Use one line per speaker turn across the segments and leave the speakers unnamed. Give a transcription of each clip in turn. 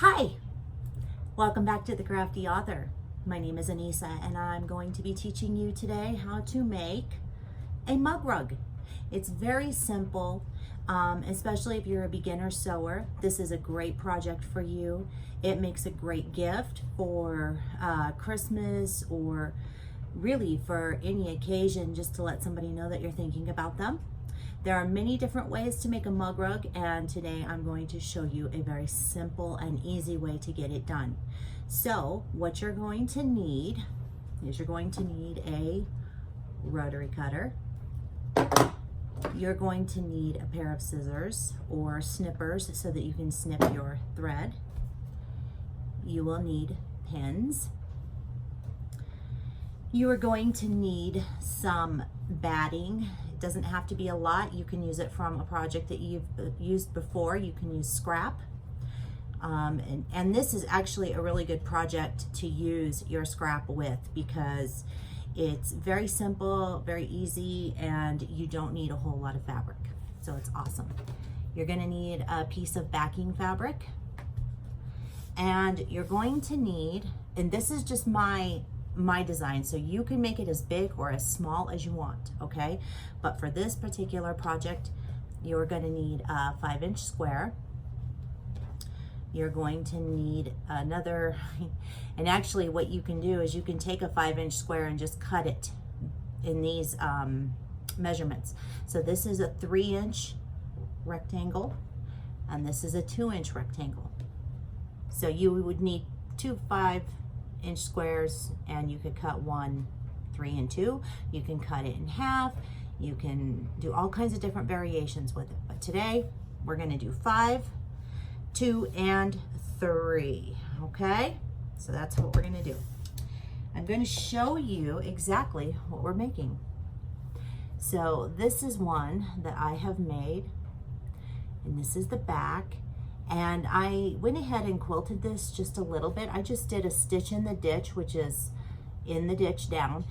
Hi, welcome back to the Crafty Author. My name is Anissa and I'm going to be teaching you today how to make a mug rug. It's very simple, especially if you're a beginner sewer. This is a great project for you. It makes a great gift for Christmas or really for any occasion, just to let somebody know that you're thinking about them. There are many different ways to make a mug rug, and today I'm going to show you a very simple and easy way to get it done. So what you're going to need is you're going to need a rotary cutter. You're going to need a pair of scissors or snippers so that you can snip your thread. You will need pins. You are going to need some batting. It doesn't have to be a lot. You can use it from a project that you've used before. You can use scrap. And this is actually a really good project to use your scrap with because it's very simple, very easy, and you don't need a whole lot of fabric. So it's awesome. You're going to need a piece of backing fabric. And you're going to need, and this is just my design, so you can make it as big or as small as you want, okay? But for this particular project, you're going to need a 5-inch square. You're going to need another, and actually what you can do is you can take a 5-inch square and just cut it in these measurements. So this is a 3-inch rectangle, and this is a 2-inch rectangle. So you would need 2 5-inch squares, and you could cut 1 3 and 2. You can cut it in half. You can do all kinds of different variations with it. But today we're going to do 5, 2, and 3. Okay, so that's what we're going to do. I'm going to show you exactly what we're making. So this is one that I have made, and this is the back. And I went ahead and quilted this just a little bit. I just did a stitch in the ditch, which is in the ditch down.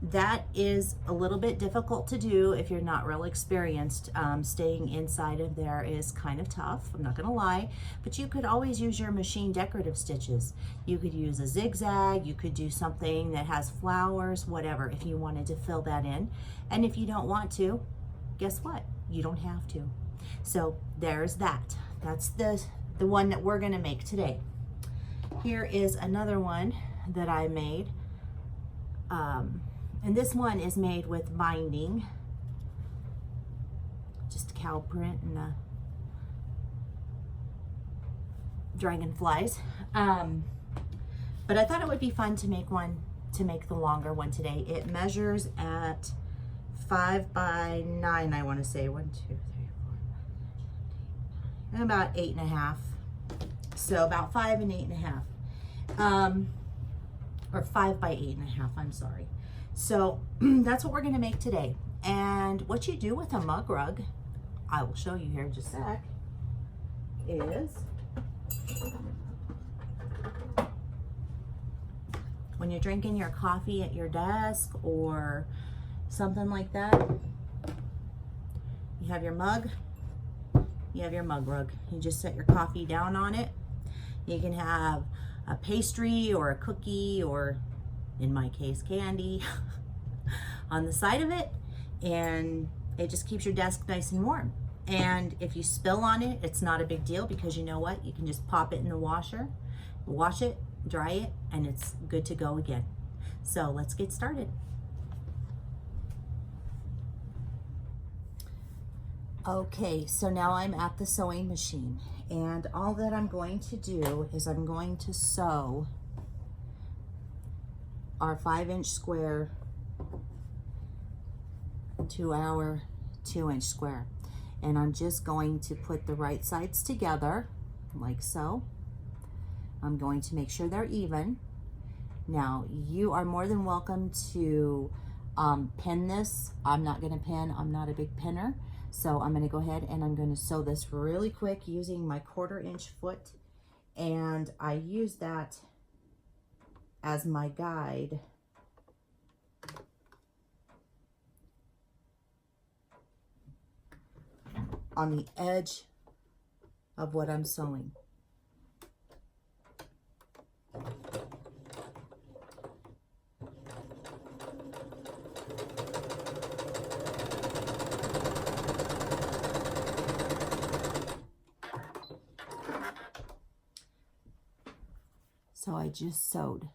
That is a little bit difficult to do if you're not real experienced. Staying inside of there is kind of tough, I'm not gonna lie, but you could always use your machine decorative stitches. You could use a zigzag, you could do something that has flowers, whatever, if you wanted to fill that in. And if you don't want to, guess what? You don't have to. So there's that. That's the one that we're gonna make today. Here is another one that I made. And this one is made with binding. Just cow print and the dragonflies. But I thought it would be fun to make the longer one today. It measures at 5 by 9, I wanna say. 1, 2, 3. And about 8.5, so about 5 and 8.5, or 5 by 8.5, I'm sorry. So that's what we're going to make today. And what you do with a mug rug, I will show you here in just a sec, is when you're drinking your coffee at your desk or something like that, you have your mug. You have your mug rug. You just set your coffee down on it. You can have a pastry or a cookie, or in my case, candy on the side of it, and it just keeps your desk nice and warm. And if you spill on it, it's not a big deal because you know what? You can just pop it in the washer, wash it, dry it, and it's good to go again. So let's get started. Okay, so now I'm at the sewing machine, and all that I'm going to do is I'm going to sew our 5-inch square to our 2-inch square. And I'm just going to put the right sides together, like so. I'm going to make sure they're even. Now, you are more than welcome to pin this. I'm not gonna pin, I'm not a big pinner. So I'm gonna go ahead and I'm gonna sew this really quick using my 1/4-inch foot. And I use that as my guide on the edge of what I'm sewing. So I just sewed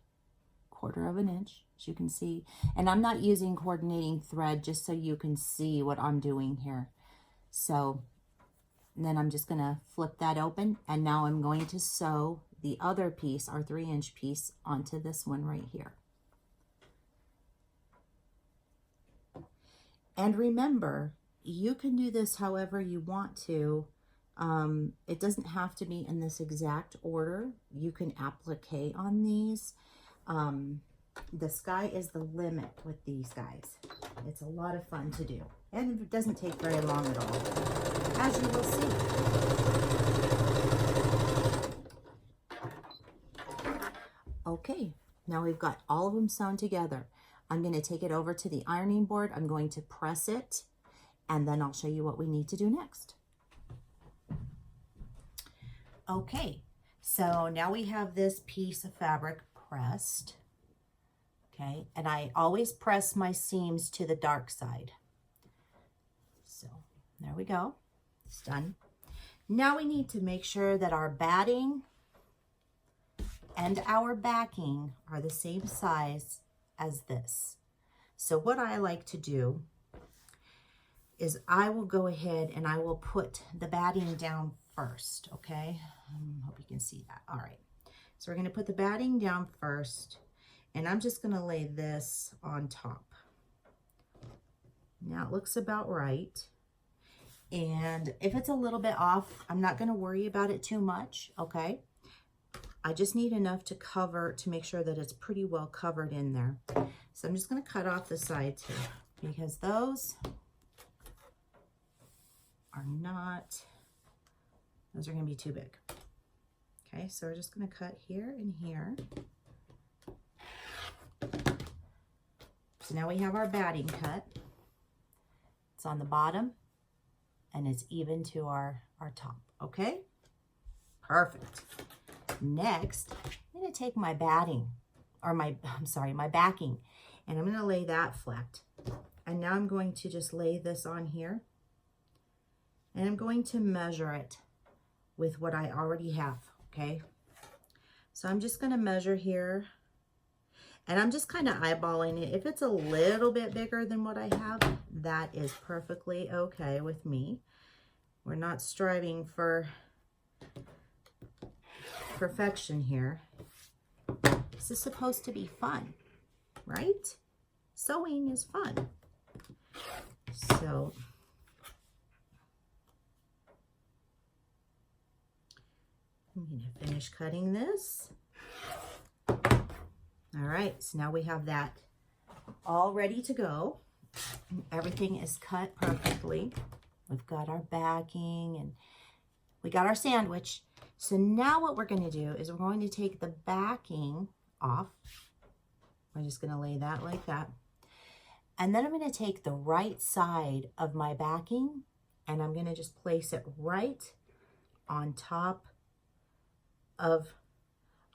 1/4 of an inch, as you can see, and I'm not using coordinating thread, just so you can see what I'm doing here. So then I'm just going to flip that open, and now I'm going to sew the other piece, our 3-inch piece, onto this one right here. And remember, you can do this however you want to. It doesn't have to be in this exact order. You can applique on these. The sky is the limit with these guys. It's a lot of fun to do, and it doesn't take very long at all, as you will see. Okay, now we've got all of them sewn together. I'm going to take it over to the ironing board. I'm going to press it, and then I'll show you what we need to do next. Okay, so now we have this piece of fabric pressed. Okay, and I always press my seams to the dark side. So there we go, it's done. Now we need to make sure that our batting and our backing are the same size as this. So what I like to do is I will go ahead and I will put the batting down first, okay? Hope you can see that. All right, so we're going to put the batting down first, and I'm just going to lay this on top. Now it looks about right, and if it's a little bit off, I'm not going to worry about it too much, okay? I just need enough to cover, to make sure that it's pretty well covered in there. So I'm just going to cut off the sides here, because those are going to be too big. Okay, so we're just going to cut here and here. So now we have our batting cut. It's on the bottom, and it's even to our top, okay? Perfect. Next, I'm going to take my batting, or my backing, and I'm going to lay that flat. And now I'm going to just lay this on here, and I'm going to measure it with what I already have, okay? So I'm just going to measure here, and I'm just kind of eyeballing it. If it's a little bit bigger than what I have, that is perfectly okay with me. We're not striving for perfection here. This is supposed to be fun, right? Sewing is fun. So I'm going to finish cutting this. All right, so now we have that all ready to go. Everything is cut perfectly. We've got our backing and we got our sandwich. So now what we're going to do is we're going to take the backing off. I'm just going to lay that like that. And then I'm going to take the right side of my backing and I'm going to just place it right on top of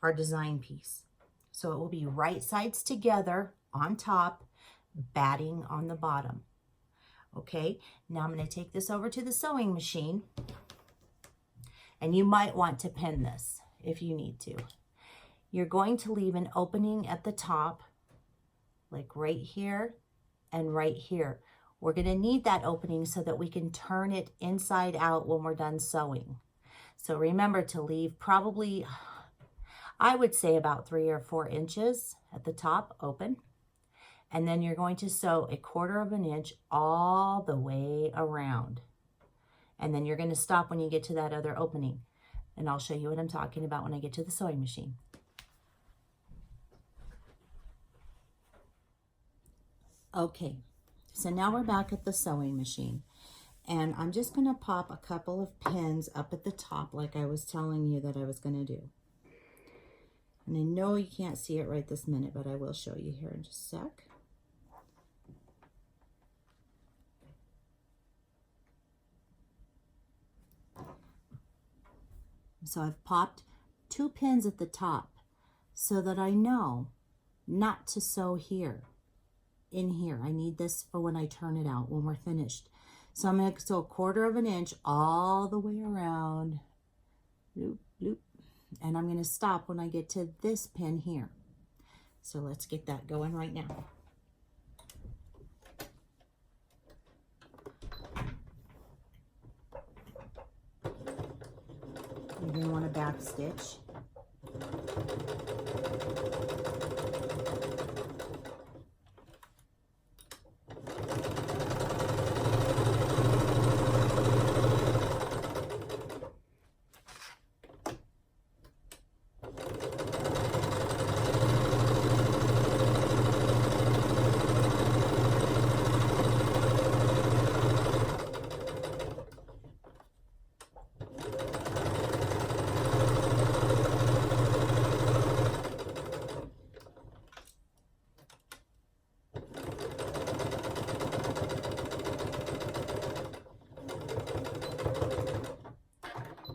our design piece. So it will be right sides together on top, batting on the bottom. Okay, now I'm going to take this over to the sewing machine, and you might want to pin this if you need to. You're going to leave an opening at the top, like right here and right here. We're going to need that opening so that we can turn it inside out when we're done sewing. So remember to leave probably, I would say about 3 or 4 inches at the top open. And then you're going to sew 1/4 of an inch all the way around. And then you're going to stop when you get to that other opening. And I'll show you what I'm talking about when I get to the sewing machine. Okay, so now we're back at the sewing machine. And I'm just going to pop a couple of pins up at the top like I was telling you that I was going to do. And I know you can't see it right this minute, but I will show you here in just a sec. So I've popped 2 pins at the top so that I know not to sew here, in here. I need this for when I turn it out, when we're finished. So I'm going to sew 1/4 of an inch all the way around. Loop, loop. and I'm going to stop when I get to this pin here. So let's get that going right now. You're going to want to back stitch.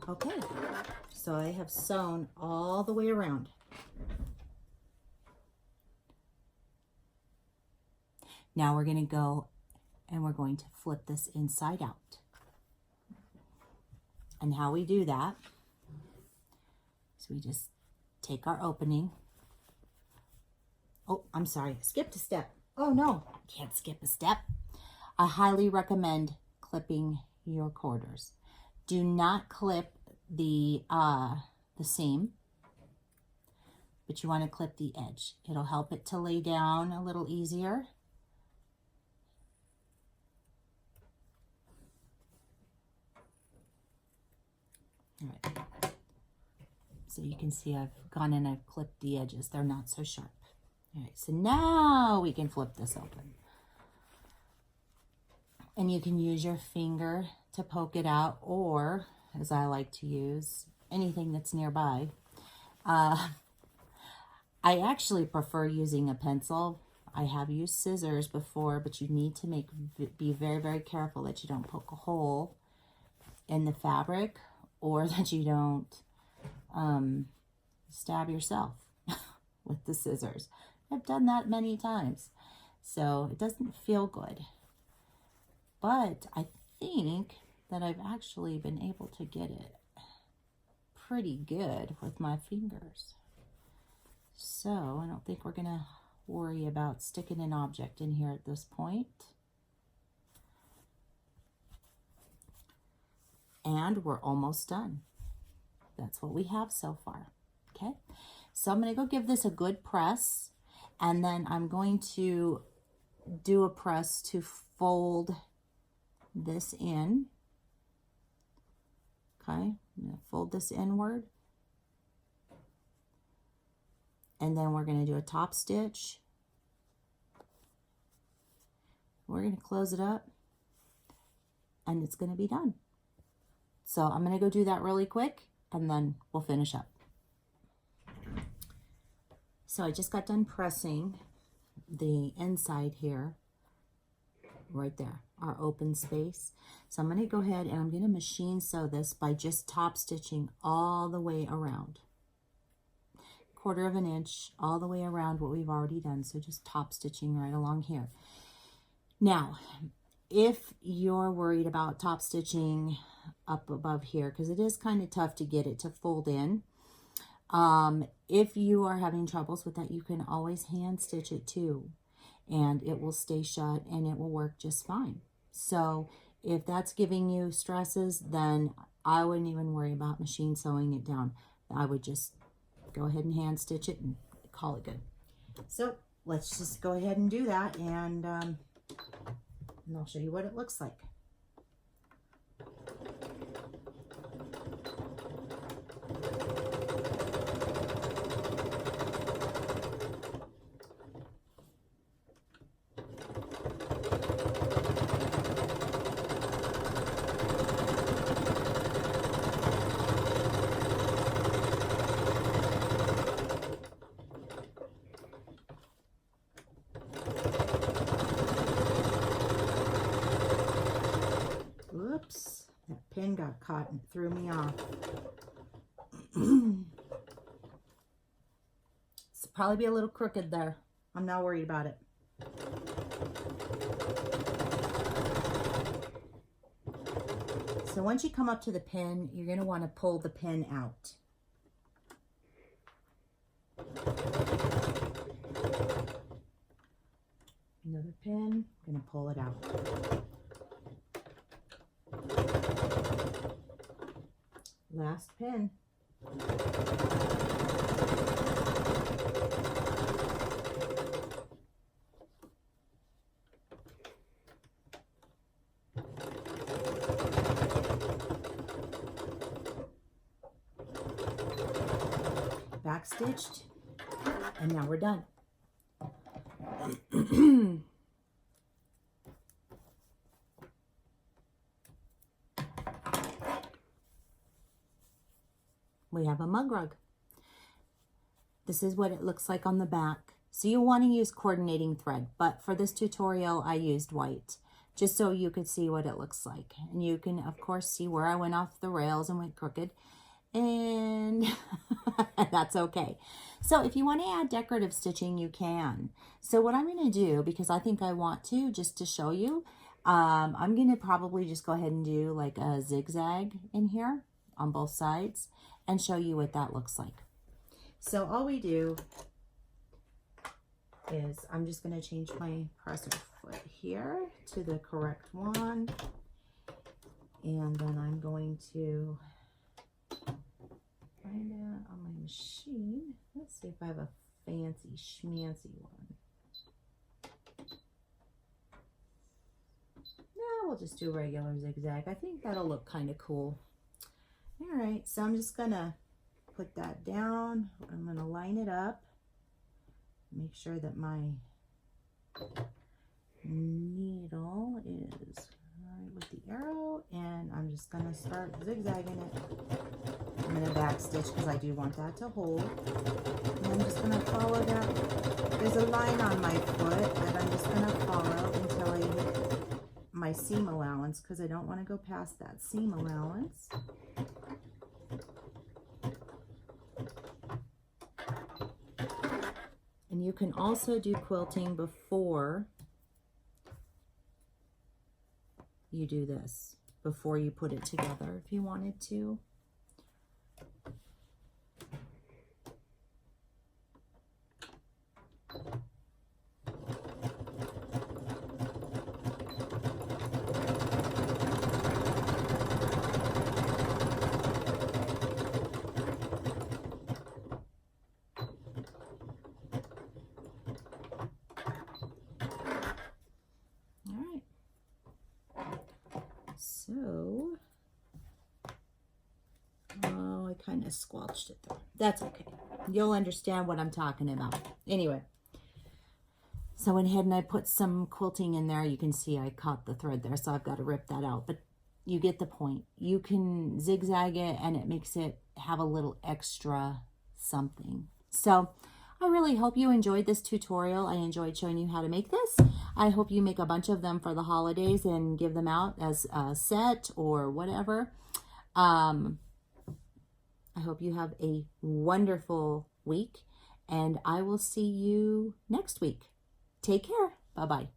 Okay, so I have sewn all the way around. Now we're going to go and we're going to flip this inside out. And how we do that is we just take our opening. Oh, I'm sorry, skipped a step. Oh no, can't skip a step. I highly recommend clipping your quarters. Do not clip the seam, but you want to clip the edge. It'll help it to lay down a little easier. All right. So you can see I've gone and I've clipped the edges. They're not so sharp. All right, so now we can flip this open. And you can use your finger to poke it out, or, as I like to use, anything that's nearby. I actually prefer using a pencil. I have used scissors before, but you need to be very, very careful that you don't poke a hole in the fabric, or that you don't stab yourself with the scissors. I've done that many times, so it doesn't feel good. But I think that I've actually been able to get it pretty good with my fingers. So I don't think we're gonna worry about sticking an object in here at this point. And we're almost done. That's what we have so far. Okay, so I'm gonna go give this a good press, and then I'm going to do a press to fold this in. Okay, I'm gonna fold this inward, and then we're gonna do a top stitch. We're gonna close it up, and it's gonna be done. So I'm gonna go do that really quick, and then we'll finish up. So I just got done pressing the inside here, right there, our open space. So I'm gonna go ahead and I'm gonna machine sew this by just top stitching all the way around. 1/4 of an inch all the way around what we've already done. So just top stitching right along here. Now, if you're worried about top stitching up above here, because it is kind of tough to get it to fold in, if you are having troubles with that, you can always hand stitch it too, and it will stay shut and it will work just fine. So if that's giving you stresses, then I wouldn't even worry about machine sewing it down. I would just go ahead and hand stitch it and call it good. So let's just go ahead and do that, and I'll show you what it looks like. Oops, that pin got caught and threw me off. It's probably be a little crooked there. I'm not worried about it. So once you come up to the pin, you're going to want to pull the pin out. Another pin, I'm gonna pull it out. Last pin. Back stitched, and now we're done. We have a mug rug. This is what it looks like on the back. So you want to use coordinating thread, but for this tutorial I used white, just so you could see what it looks like. And you can of course see where I went off the rails and went crooked, and that's okay. So if you want to add decorative stitching, you can. So what I'm going to do, because I think I want to, just to show you, I'm going to probably just go ahead and do like a zigzag in here on both sides and show you what that looks like. So all we do is, I'm just going to change my presser foot here to the correct one, and then I'm going to find out on my machine. Let's see if I have a fancy schmancy one. No, we'll just do a regular zigzag. I think that'll look kind of cool. All right, so I'm just gonna put that down. I'm gonna line it up. Make sure that my needle is right with the arrow, and I'm just gonna start zigzagging it. I'm gonna back stitch because I do want that to hold. And I'm just gonna follow that. There's a line on my foot that I'm just gonna follow until I hit my seam allowance, because I don't want to go past that seam allowance. And you can also do quilting before you do this, before you put it together if you wanted to. So, oh, I kind of squelched it there. That's okay. You'll understand what I'm talking about. Anyway, so I went ahead and I put some quilting in there. You can see I caught the thread there, so I've got to rip that out. But you get the point. You can zigzag it, and it makes it have a little extra something. So I really hope you enjoyed this tutorial. I enjoyed showing you how to make this. I hope you make a bunch of them for the holidays and give them out as a set or whatever. I hope you have a wonderful week, and I will see you next week. Take care. Bye-bye.